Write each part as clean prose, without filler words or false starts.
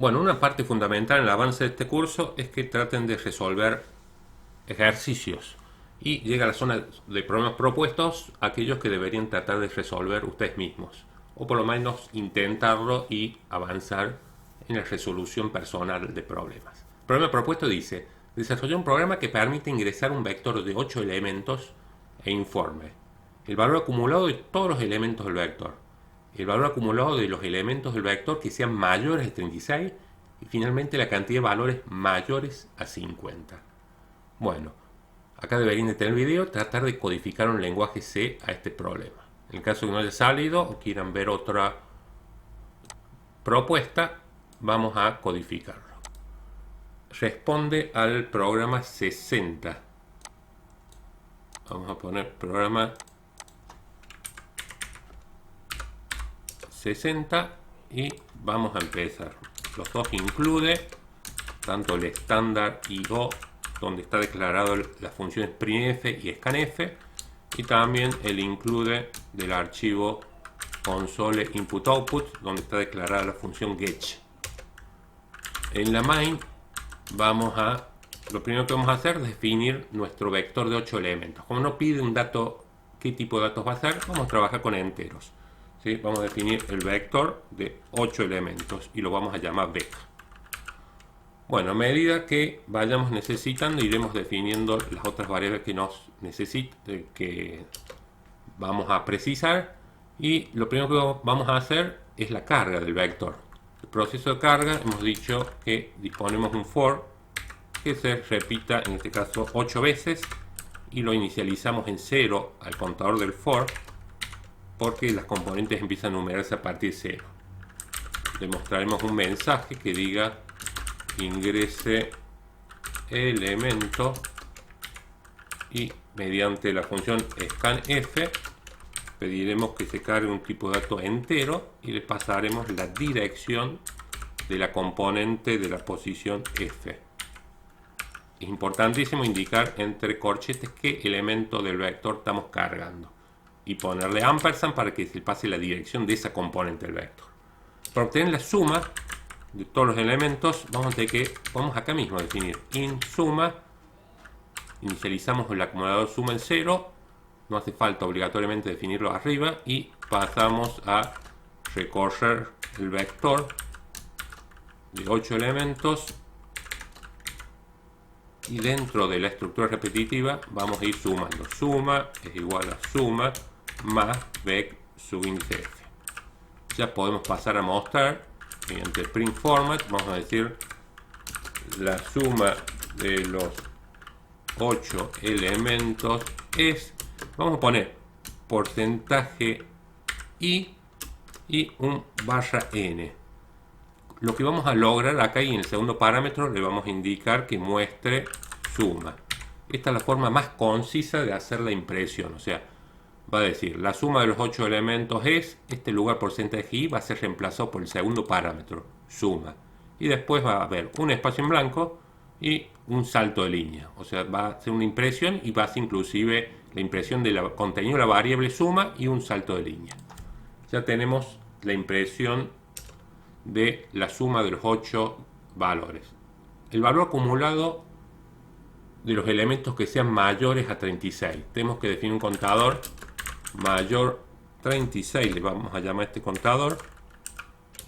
Bueno, una parte fundamental en el avance de este curso es que traten de resolver ejercicios y llega a la zona de problemas propuestos aquellos que deberían tratar de resolver ustedes mismos o por lo menos intentarlo y avanzar en la resolución personal de problemas. El problema propuesto dice: desarrollar un programa que permite ingresar un vector de 8 elementos e informe el valor acumulado de todos los elementos del vector, el valor acumulado de los elementos del vector que sean mayores a 36 y finalmente la cantidad de valores mayores a 50. Bueno, acá deberían de tener el video, tratar de codificar un lenguaje C a este problema. En el caso que no haya salido o quieran ver otra propuesta, vamos a codificarlo. Responde al programa 60. Vamos a poner programa 60 y vamos a empezar. Los dos incluye tanto el estándar IO, donde está declarado las funciones printf y scanf, y también el include del archivo console input output, donde está declarada la función get. En la main lo primero que vamos a hacer es definir nuestro vector de 8 elementos. Como no pide un dato, qué tipo de datos va a ser, vamos a trabajar con enteros. ¿Sí? Vamos a definir el vector de 8 elementos y lo vamos a llamar vec. Bueno, a medida que vayamos necesitando, iremos definiendo las otras variables que vamos a precisar, y lo primero que vamos a hacer es la carga del vector. El proceso de carga, hemos dicho que disponemos un for que se repita, en este caso 8 veces, y lo inicializamos en 0 al contador del for, porque las componentes empiezan a numerarse a partir de 0. Demostraremos un mensaje que diga ingrese elemento, y mediante la función scanf pediremos que se cargue un tipo de dato entero y le pasaremos la dirección de la componente de la posición f. Es importantísimo indicar entre corchetes qué elemento del vector estamos cargando y ponerle ampersand para que se pase la dirección de esa componente del vector. Para obtener la suma de todos los elementos, vamos acá mismo a definir in suma. Inicializamos el acumulador suma en 0, no hace falta obligatoriamente definirlo arriba, y pasamos a recorrer el vector de 8 elementos, y dentro de la estructura repetitiva vamos a ir sumando. Suma es igual a suma más vec subíndice f. Ya podemos pasar a mostrar mediante el print format. Vamos a decir la suma de los 8 elementos es, vamos a poner porcentaje y un barra n. Lo que vamos a lograr acá, y en el segundo parámetro le vamos a indicar que muestre suma. Esta es la forma más concisa de hacer la impresión. O sea, va a decir la suma de los 8 elementos es, este lugar porcentaje y va a ser reemplazado por el segundo parámetro, suma. Y después va a haber un espacio en blanco y un salto de línea. O sea, va a ser una impresión y va a ser inclusive la impresión del contenido de la variable suma y un salto de línea. Ya tenemos la impresión de la suma de los 8 valores. El valor acumulado de los elementos que sean mayores a 36. Tenemos que definir un contador mayor 36, le vamos a llamar a este contador,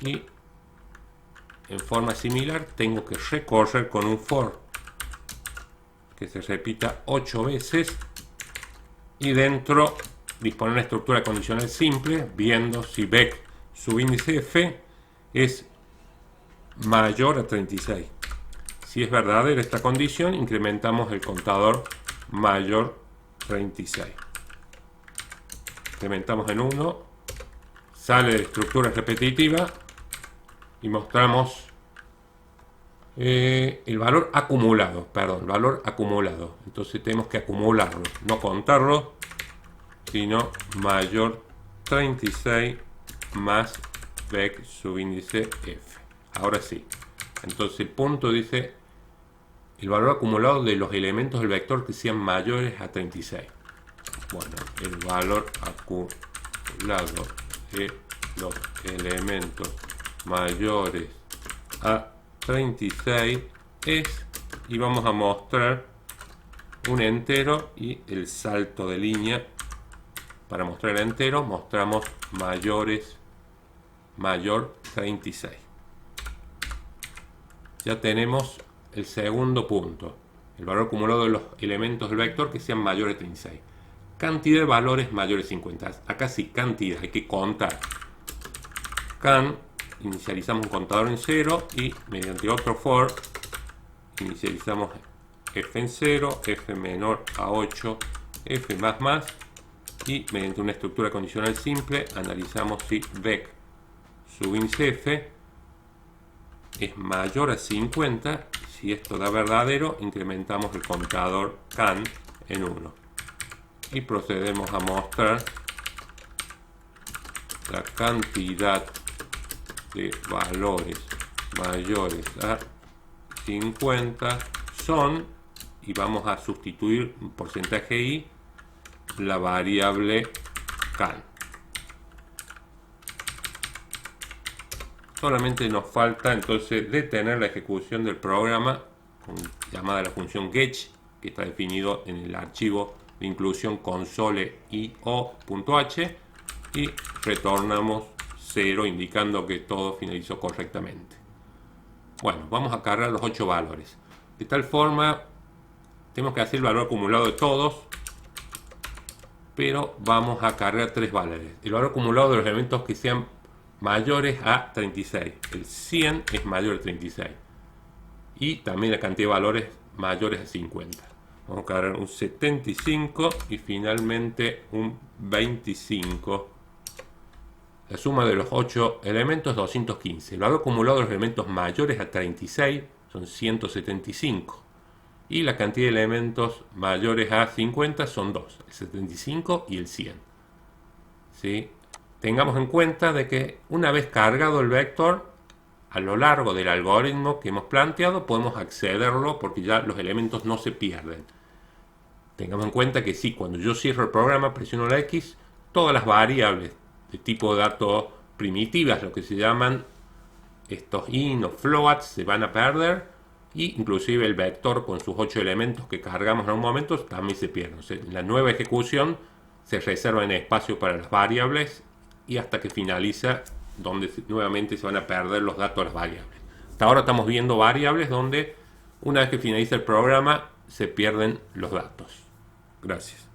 y en forma similar tengo que recorrer con un for que se repita 8 veces, y dentro disponer una estructura condicional simple viendo si vec subíndice f es mayor a 36. Si es verdadera esta condición, incrementamos el contador mayor 36. Incrementamos en 1, sale de la estructura repetitiva y mostramos el valor acumulado, Entonces tenemos que acumularlo, no contarlo, sino mayor 36 más vec subíndice f. Ahora sí. Entonces el punto dice el valor acumulado de los elementos del vector que sean mayores a 36. Bueno, el valor acumulado de los elementos mayores a 36 es, y vamos a mostrar un entero y el salto de línea. Para mostrar el entero mostramos mayor 36. Ya tenemos el segundo punto, el valor acumulado de los elementos del vector que sean mayores de 36. Cantidad de valores mayores de 50. Acá sí, cantidad, hay que contar. Can, inicializamos un contador en 0 y mediante otro for inicializamos f en 0, f menor a 8, f más más, y mediante una estructura condicional simple analizamos si vec subíndice f es mayor a 50. Si esto da verdadero, incrementamos el contador can en 1 y procedemos a mostrar la cantidad de valores mayores a 50 son, y vamos a sustituir un porcentaje i la variable can. Solamente nos falta entonces detener la ejecución del programa con llamada la función get, que está definido en el archivo de inclusión console.io.h, y retornamos 0 indicando que todo finalizó correctamente. Bueno, vamos a cargar los 8 valores. De tal forma, tenemos que hacer el valor acumulado de todos, pero vamos a cargar 3 valores. El valor acumulado de los elementos que sean mayores a 36. El 100 es mayor a 36. Y también la cantidad de valores mayores a 50. Vamos a cargar un 75 y finalmente un 25. La suma de los 8 elementos es 215. El valor acumulado de los elementos mayores a 36 son 175. Y la cantidad de elementos mayores a 50 son 2, el 75 y el 100. ¿Sí? Tengamos en cuenta de que una vez cargado el vector, a lo largo del algoritmo que hemos planteado podemos accederlo porque ya los elementos no se pierden. Tengamos en cuenta que si cuando yo cierro el programa, presiono la X, todas las variables de tipo datos primitivas, lo que se llaman estos in o floats, se van a perder, y inclusive el vector con sus 8 elementos que cargamos en un momento también se pierde. O sea, en la nueva ejecución se reserva en espacio para las variables y hasta que finaliza, donde nuevamente se van a perder los datos de las variables. Hasta ahora estamos viendo variables donde una vez que finaliza el programa se pierden los datos. Gracias.